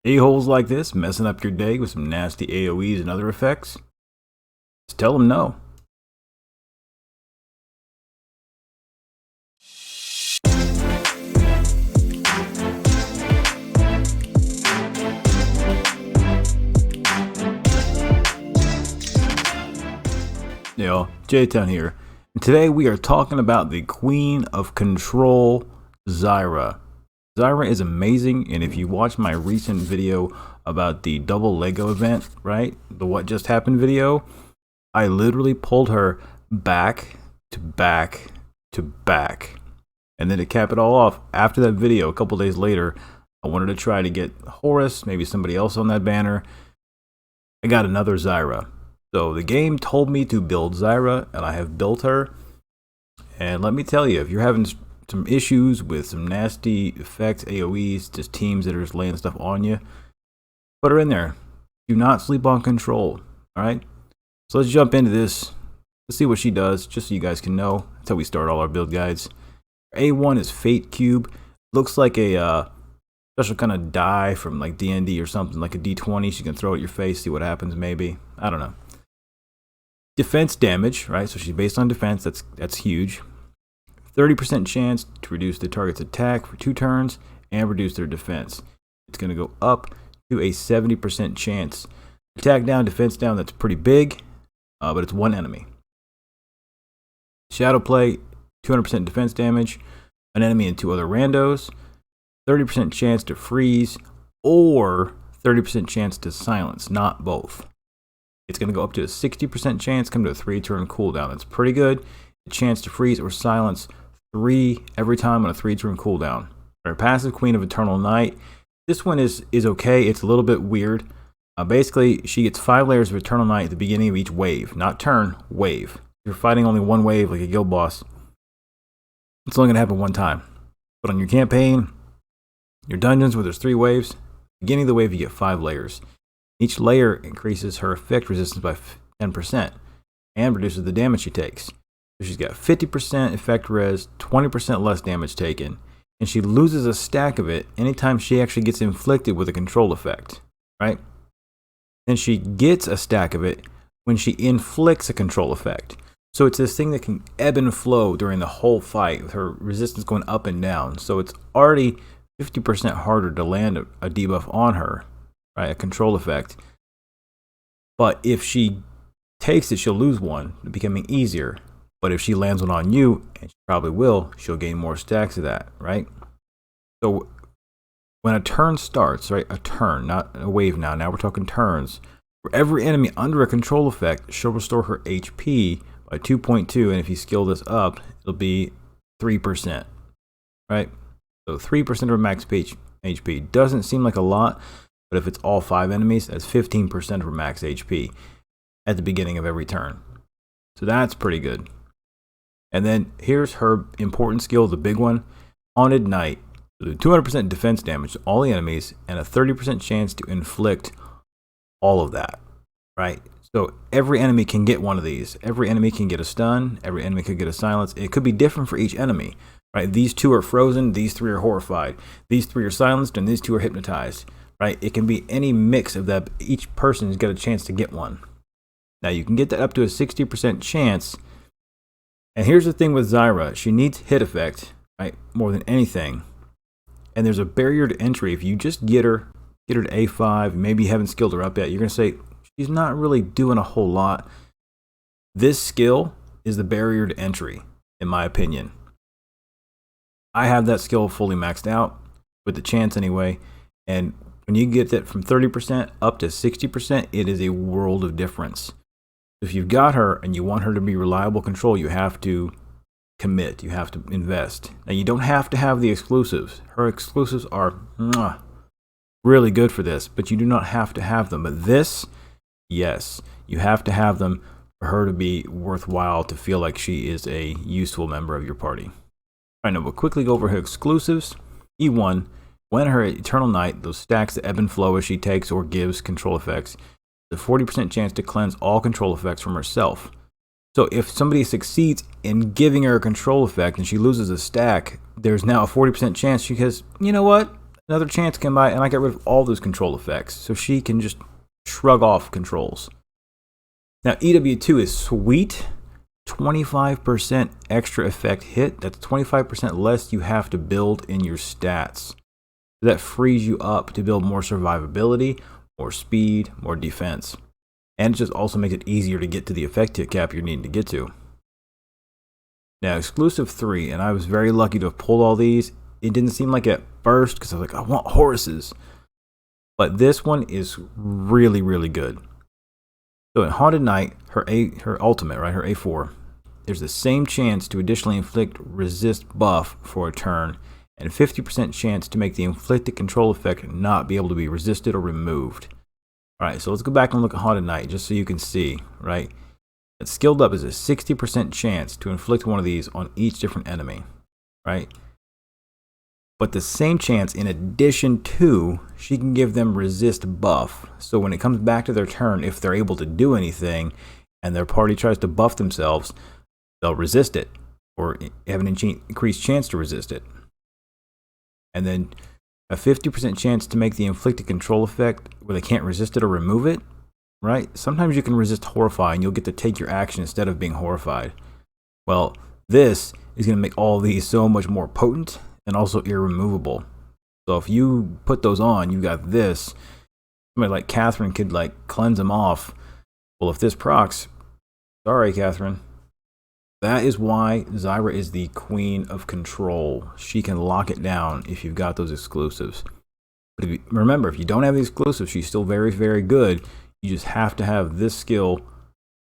A-holes like this messing up your day with some nasty AoEs and other effects? Just tell them no. Yo, J-Town here. And today we are talking about the Queen of Control, Zyra. Zyra is amazing, and if you watch my recent video about the double Lego event, right? The what just happened video, I literally pulled her back to back to back. And then to cap it all off, after that video, a couple days later, I wanted to try to get Horus, maybe somebody else on that banner. I got another Zyra. So the game told me to build Zyra, and I have built her. And let me tell you, if you're having some issues with some nasty effects, AoEs, just teams that are just laying stuff on you, put her in there. Do not sleep on control. Alright? So let's jump into this. Let's see what she does, just so you guys can know. That's how we start all our build guides. A1 is Fate Cube. Looks like a special kind of die from like D&D or something, like a D20. She can throw it at your face, see what happens maybe. I don't know. Defense damage, right? So she's based on defense. That's huge. 30% chance to reduce the target's attack for 2 turns and reduce their defense. It's going to go up to a 70% chance. Attack down, defense down, that's pretty big, but it's one enemy. Shadow play, 200% defense damage, an enemy and 2 other randos, 30% chance to freeze, or 30% chance to silence, not both. It's going to go up to a 60% chance, come to a 3-turn cooldown. That's pretty good. A chance to freeze or silence 3 every time on a 3-turn cooldown. Our passive, Queen of Eternal Night. This one is okay. It's a little bit weird. Basically, she gets 5 layers of Eternal Night at the beginning of each wave. Not turn, wave. If you're fighting only one wave like a guild boss, it's only going to happen one time. But on your campaign, your dungeons where there's 3 waves, beginning of the wave you get 5 layers. Each layer increases her effect resistance by 10% and reduces the damage she takes. So she's got 50% effect res, 20% less damage taken, and she loses a stack of it anytime she actually gets inflicted with a control effect, right? Then she gets a stack of it when she inflicts a control effect. So it's this thing that can ebb and flow during the whole fight with her resistance going up and down. So it's already 50% harder to land a debuff on her. Right, a control effect. But if she takes it, she'll lose one, becoming easier. But if she lands one on you, and she probably will, she'll gain more stacks of that, right? So when a turn starts, right, a turn, not a wave now, we're talking turns. For every enemy under a control effect, she'll restore her HP by 2.2, and if you skill this up, it'll be 3%, right? So 3% of her max HP. Doesn't seem like a lot, but if it's all 5 enemies, that's 15% of her max HP at the beginning of every turn. So that's pretty good. And then here's her important skill, the big one. Haunted Night. 200% defense damage to all the enemies and a 30% chance to inflict all of that. Right? So every enemy can get one of these. Every enemy can get a stun. Every enemy could get a silence. It could be different for each enemy. Right? These 2 are frozen. These 3 are horrified. These 3 are silenced. And these 2 are hypnotized. Right? It can be any mix of that. Each person's got a chance to get one. Now you can get that up to a 60% chance. And here's the thing with Zyra. She needs hit effect, right? More than anything. And there's a barrier to entry. If you just get her to A5, maybe you haven't skilled her up yet, you're going to say, she's not really doing a whole lot. This skill is the barrier to entry, in my opinion. I have that skill fully maxed out, with the chance anyway. And when you get that from 30% up to 60%, it is a world of difference. If you've got her and you want her to be reliable control, you have to commit. You have to invest. Now, you don't have to have the exclusives. Her exclusives are really good for this, but you do not have to have them. But this, yes, you have to have them for her to be worthwhile, to feel like she is a useful member of your party. All right, now we'll quickly go over her exclusives. E1. When her Eternal Night, those stacks that ebb and flow as she takes or gives control effects, the 40% chance to cleanse all control effects from herself. So if somebody succeeds in giving her a control effect and she loses a stack, there's now a 40% chance she says, you know what? another chance came by and I got rid of all those control effects. So she can just shrug off controls. Now EW2 is sweet. 25% extra effect hit. That's 25% less you have to build in your stats. That frees you up to build more survivability, more speed, more defense. And it just also makes it easier to get to the effect hit cap you're needing to get to. Now, exclusive 3, and I was very lucky to have pulled all these. It didn't seem like at first because I was like, I want horses. But this one is really, really good. So in Haunted Night, her ultimate, right, her A4, there's the same chance to additionally inflict resist buff for a turn, and 50% chance to make the inflicted control effect not be able to be resisted or removed. Alright, so let's go back and look at Haunted Night just so you can see, right? That skilled up is a 60% chance to inflict one of these on each different enemy, right? But the same chance, in addition to, she can give them resist buff. So when it comes back to their turn, if they're able to do anything and their party tries to buff themselves, they'll resist it or have an increased chance to resist it. And then a 50% chance to make the inflicted control effect where they can't resist it or remove it, right? Sometimes you can resist Horrify and you'll get to take your action instead of being horrified. Well, this is going to make all these so much more potent and also irremovable. So if you put those on, you got this. Somebody like Catherine could like cleanse them off. Well, if this procs, sorry, Catherine. That is why Zyra is the queen of control. She can lock it down if you've got those exclusives. But remember, if you don't have the exclusives, she's still very, very good. You just have to have this skill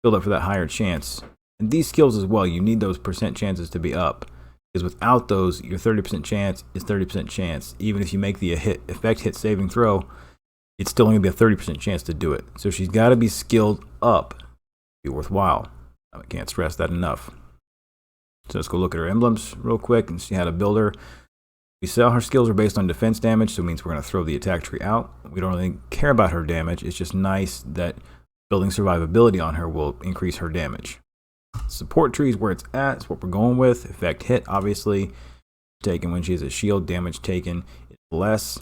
filled up for that higher chance. And these skills as well, you need those percent chances to be up. Because without those, your 30% chance is 30% chance. Even if you make the effect hit saving throw, it's still going to be a 30% chance to do it. So she's got to be skilled up to be worthwhile. I can't stress that enough. So let's go look at her emblems real quick and see how to build her. We saw her skills are based on defense damage, so it means we're going to throw the attack tree out. We don't really care about her damage. It's just nice that building survivability on her will increase her damage. Support tree is where it's at. It's what we're going with. Effect hit, obviously. Taken when she has a shield, damage taken is less.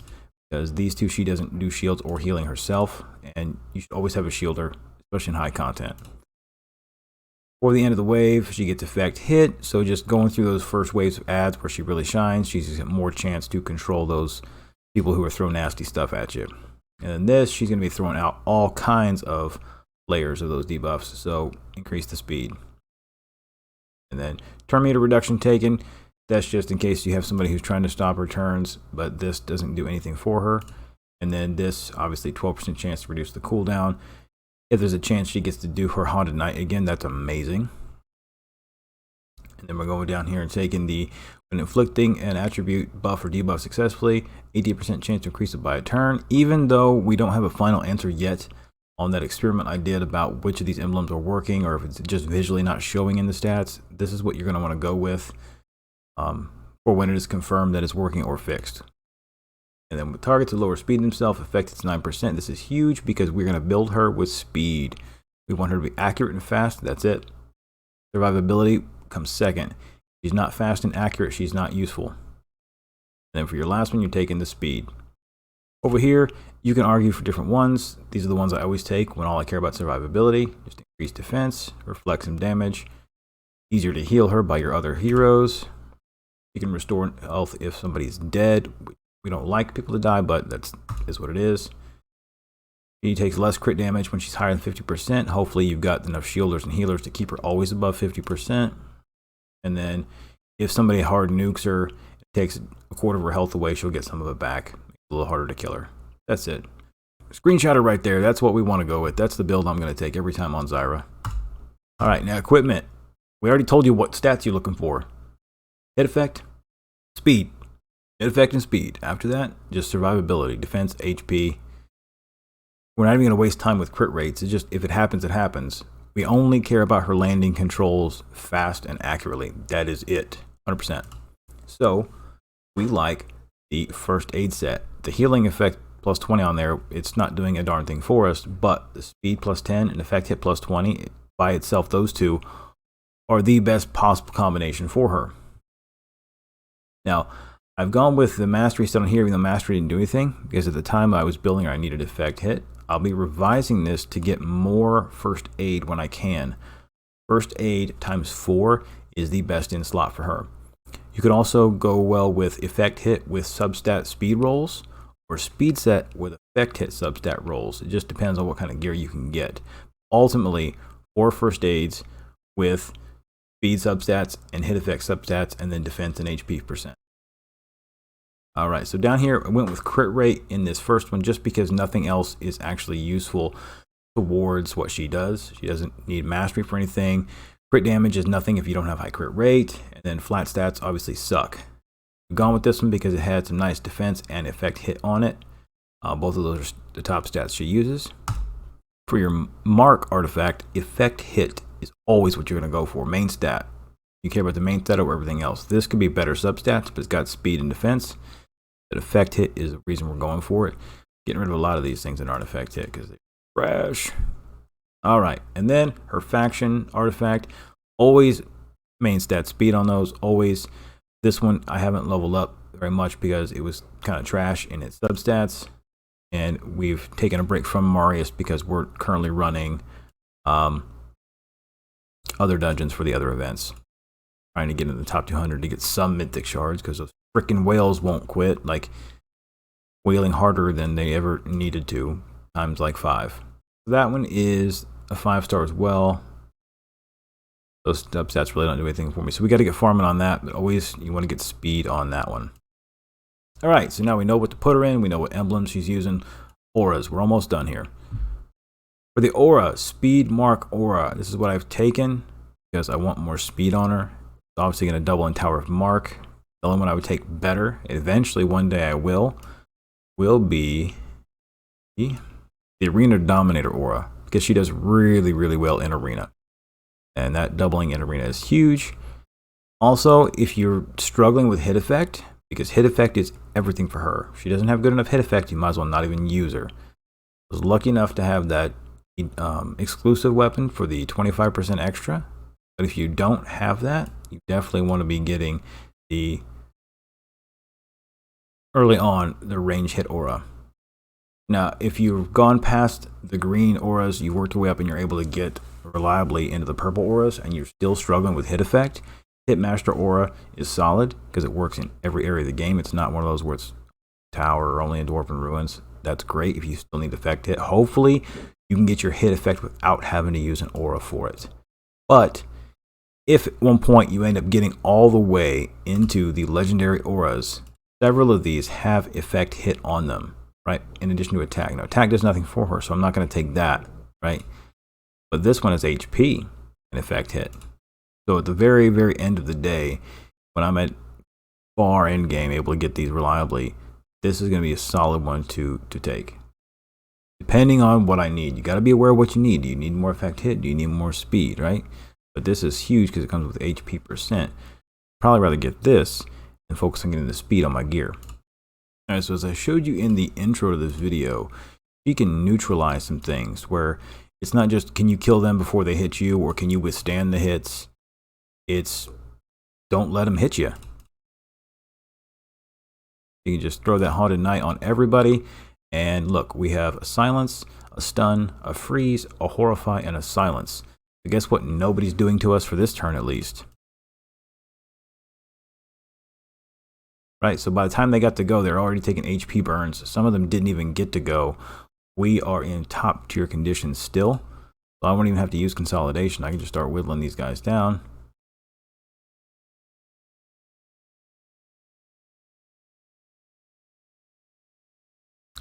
Because these two, she doesn't do shields or healing herself. And you should always have a shielder, especially in high content. For the end of the wave, she gets effect hit. So just going through those first waves of ads where she really shines, she's got more chance to control those people who are throwing nasty stuff at you. And then this, she's going to be throwing out all kinds of layers of those debuffs. So increase the speed. And then turn meter reduction taken. That's just in case you have somebody who's trying to stop her turns, but this doesn't do anything for her. And then this, obviously 12% chance to reduce the cooldown. If there's a chance she gets to do her Haunted Night again, that's amazing. And then we're going down here and taking the, when inflicting an attribute buff or debuff successfully, 80% chance to increase it by a turn. Even though we don't have a final answer yet on that experiment I did about which of these emblems are working or if it's just visually not showing in the stats, this is what you're going to want to go with for when it is confirmed that it's working or fixed. And then with target to lower speed himself, effect it's 9%. This is huge because we're going to build her with speed. We want her to be accurate and fast. That's it. Survivability comes second. She's not fast and accurate. She's not useful. And then for your last one, you're taking the speed. Over here, you can argue for different ones. These are the ones I always take when all I care about survivability. Just increase defense, reflect some damage. Easier to heal her by your other heroes. You can restore health if somebody's dead. We don't like people to die, but that is what it is. She takes less crit damage when she's higher than 50%. Hopefully you've got enough shielders and healers to keep her always above 50%. And then if somebody hard nukes her, it takes a quarter of her health away, she'll get some of it back. A little harder to kill her. That's it. Screenshot her right there. That's what we want to go with. That's the build I'm going to take every time on Zyra. All right, now equipment. We already told you what stats you're looking for. Hit effect, speed. Hit effect and speed. After that, just survivability, defense, HP. We're not even going to waste time with crit rates. It's just, if it happens, it happens. We only care about her landing controls fast and accurately. That is it. 100%. So, we like the first aid set. The healing effect plus 20 on there, it's not doing a darn thing for us, but the speed plus 10 and effect hit plus 20, by itself, those two are the best possible combination for her. Now, I've gone with the mastery set on here, even though mastery didn't do anything, because at the time I was building her, I needed effect hit. I'll be revising this to get more first aid when I can. First aid times 4 is the best in slot for her. You could also go well with effect hit with substat speed rolls, or speed set with effect hit substat rolls. It just depends on what kind of gear you can get. Ultimately, 4 first aids with speed substats and hit effect substats, and then defense and HP percent. Alright, so down here I went with crit rate in this first one just because nothing else is actually useful towards what she does. She doesn't need mastery for anything. Crit damage is nothing if you don't have high crit rate, and then flat stats obviously suck. I've gone with this one because it had some nice defense and effect hit on it. Both of those are the top stats she uses. For your mark artifact, effect hit is always what you're going to go for. Main stat. You care about the main stat over everything else. This could be better substats, but it's got speed and defense. But effect hit is the reason we're going for it. Getting rid of a lot of these things that aren't effect hit because they crash. Alright, and then her faction artifact. Always main stat speed on those. Always. This one I haven't leveled up very much because it was kind of trash in its substats. And we've taken a break from Marius because we're currently running other dungeons for the other events. Trying to get in the top 200 to get some mythic shards because those freaking whales won't quit, like whaling harder than they ever needed to, times like 5. That one is a 5-star as well. Those substats really don't do anything for me, so we got to get farming on that, but always you want to get speed on that one. Alright, so now we know what to put her in, we know what emblems she's using. Auras, we're almost done here. For the aura, speed mark aura, this is what I've taken because I want more speed on her. It's obviously going to double in Tower of Mark. The only one I would take better, eventually one day I will be the Arena Dominator aura, because she does really, really well in Arena. And that doubling in Arena is huge. Also, if you're struggling with hit effect, because hit effect is everything for her. If she doesn't have good enough hit effect, you might as well not even use her. I was lucky enough to have that exclusive weapon for the 25% extra. But if you don't have that, you definitely want to be getting the early on the range hit aura. Now, if you've gone past the green auras, you worked your way up and you're able to get reliably into the purple auras and you're still struggling with hit effect, Hitmaster aura is solid because it works in every area of the game. It's not one of those where it's tower or only in Dwarven Ruins. That's great if you still need effect hit. Hopefully, you can get your hit effect without having to use an aura for it. But if at one point you end up getting all the way into the legendary auras, several of these have effect hit on them, right? In addition to attack. Now, attack does nothing for her, so I'm not going to take that, right? But this one is HP and effect hit. So at the very, very end of the day, when I'm at far end game able to get these reliably, this is going to be a solid one to take. Depending on what I need. You got to be aware of what you need. Do you need more effect hit? Do you need more speed, right? But this is huge because it comes with HP percent. Probably rather get this and focus on getting the speed on my gear. Alright, so as I showed you in the intro to this video, you can neutralize some things where it's not just can you kill them before they hit you or can you withstand the hits. It's don't let them hit you. You can just throw that Haunted Knight on everybody. And look, we have a silence, a stun, a freeze, a horrify, and a silence. So guess what nobody's doing to us for this turn at least. Right, so by the time they got to go, they're already taking HP burns. Some of them didn't even get to go. We are in top tier conditions still. So I won't even have to use consolidation. I can just start whittling these guys down.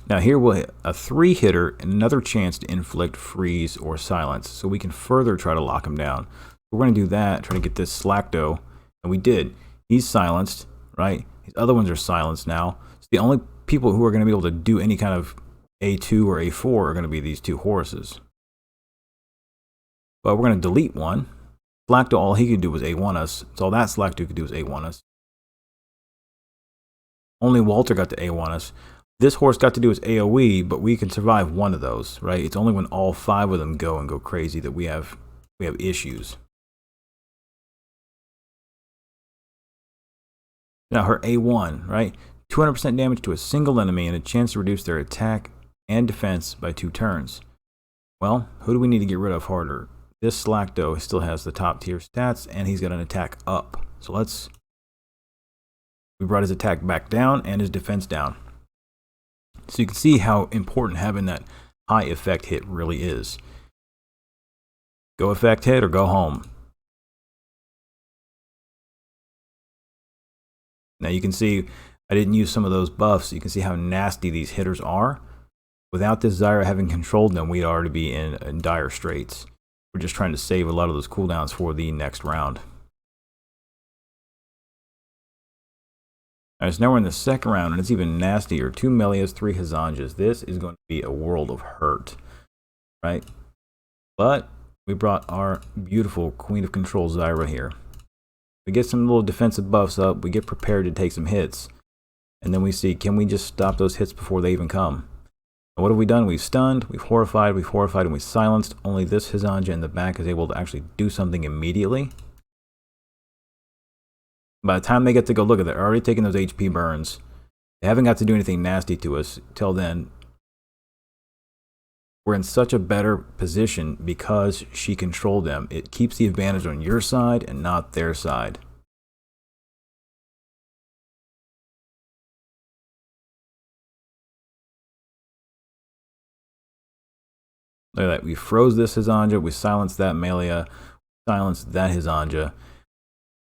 Now here we'll hit a 3-hitter and another chance to inflict freeze or silence. So we can further try to lock him down. We're going to do that, try to get this Slacto. And we did. He's silenced, right? These other ones are silenced now. So the only people who are going to be able to do any kind of A2 or A4 are going to be these 2 horses. But we're going to delete one. Slacto, all he could do was A1 us. So all that Slacto could do was A1 us. Only Walter got to A1 us. This horse got to do his AoE, but we can survive one of those, right? It's only when all 5 of them go and go crazy that we have issues. Now her A1, right? 200% damage to a single enemy and a chance to reduce their attack and defense by 2 turns. Well, who do we need to get rid of harder? This Slacto still has the top tier stats and he's got an attack up. So we brought his attack back down and his defense down. So you can see how important having that high effect hit really is. Go effect hit or go home. Now you can see I didn't use some of those buffs. You can see how nasty these hitters are. Without this Zyra having controlled them, we'd already be in dire straits. We're just trying to save a lot of those cooldowns for the next round. Alright, so now we're in the second round, and it's even nastier. 2 Melias, 3 Hazanjas. This is going to be a world of hurt, right? But we brought our beautiful Queen of Control Zyra here. We get some little defensive buffs up. We get prepared to take some hits. And then we see, can we just stop those hits before they even come? And what have we done? We've stunned, we've horrified, and we've silenced. Only this Hazanja in the back is able to actually do something immediately. By the time they get to go look at it, they're already taking those HP burns. They haven't got to do anything nasty to us till then. We're in such a better position because she controlled them. It keeps the advantage on your side and not their side. Look at that. We froze this Hazanja. We silenced that Melia. Silenced that Hazanja.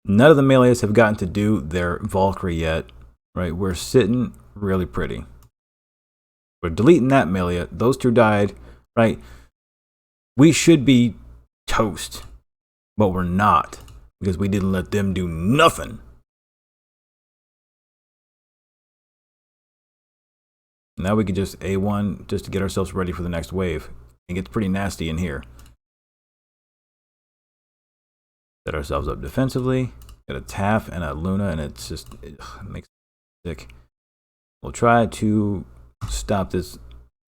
None of the Melias have gotten to do their Valkyrie yet. Right? We're sitting really pretty. We're deleting that Melia. Those 2 died. Right? We should be toast. But we're not. Because we didn't let them do nothing. Now we can just A1 just to get ourselves ready for the next wave. It gets pretty nasty in here. Set ourselves up defensively. Got a Taff and a Luna, and it's just it makes me sick. We'll try to stop this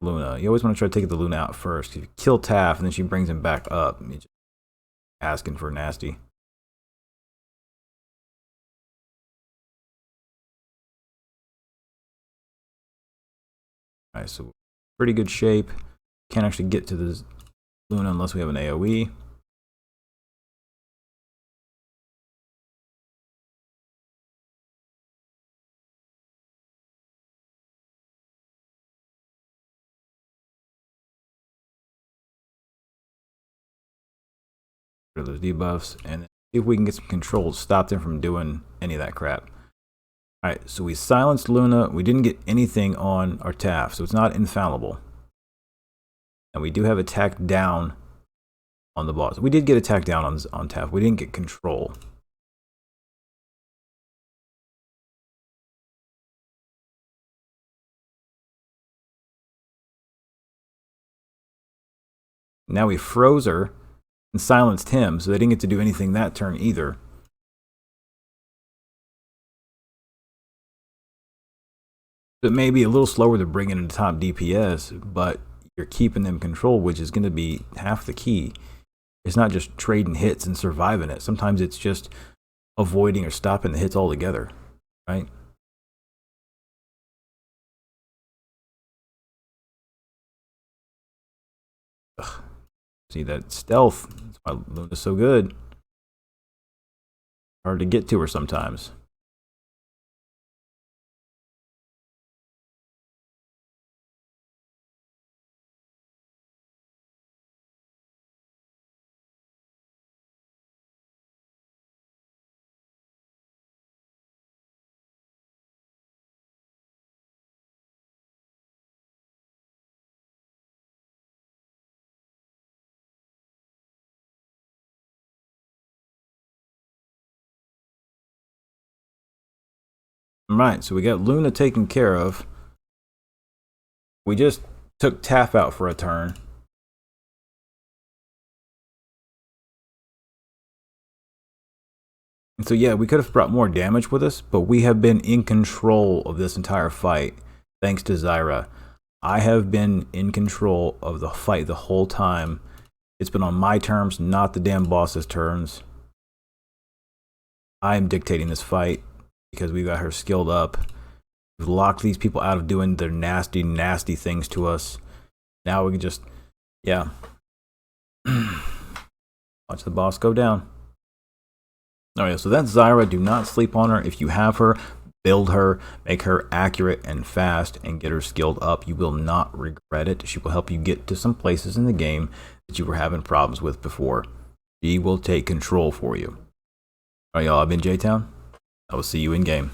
Luna. You always want to try to take the Luna out first. If you kill Taff and then she brings him back up, you're just asking for nasty. Alright, so pretty good shape. Can't actually get to this Luna unless we have an AoE. Those debuffs and see if we can get some control to stop them from doing any of that crap. Alright, so we silenced Luna. We didn't get anything on our Taff, so it's not infallible. And we do have attack down on the boss. We did get attack down on Taff. We didn't get control. Now we froze her and silenced him, so they didn't get to do anything that turn either. It may be a little slower to bring in the top DPS, but you're keeping them controlled, which is going to be half the key. It's not just trading hits and surviving it. Sometimes it's just avoiding or stopping the hits altogether, right? Ugh. See that stealth? That's why Luna's so good. Hard to get to her sometimes. Right, so we got Luna taken care of. We just took Taff out for a turn. And so yeah, we could have brought more damage with us, but we have been in control of this entire fight thanks to Zyra. I have been in control of the fight the whole time. It's been on my terms, not the damn boss's terms. I am dictating this fight. because we got her skilled up. We've locked these people out of doing their nasty, nasty things to us. Now we can just, yeah. Watch the boss go down. Alright, so that's Zyra. Do not sleep on her. If you have her, build her, make her accurate and fast, and get her skilled up. You will not regret it. She will help you get to some places in the game that you were having problems with before. She will take control for you. Alright, y'all, I've been J-Town. I will see you in game.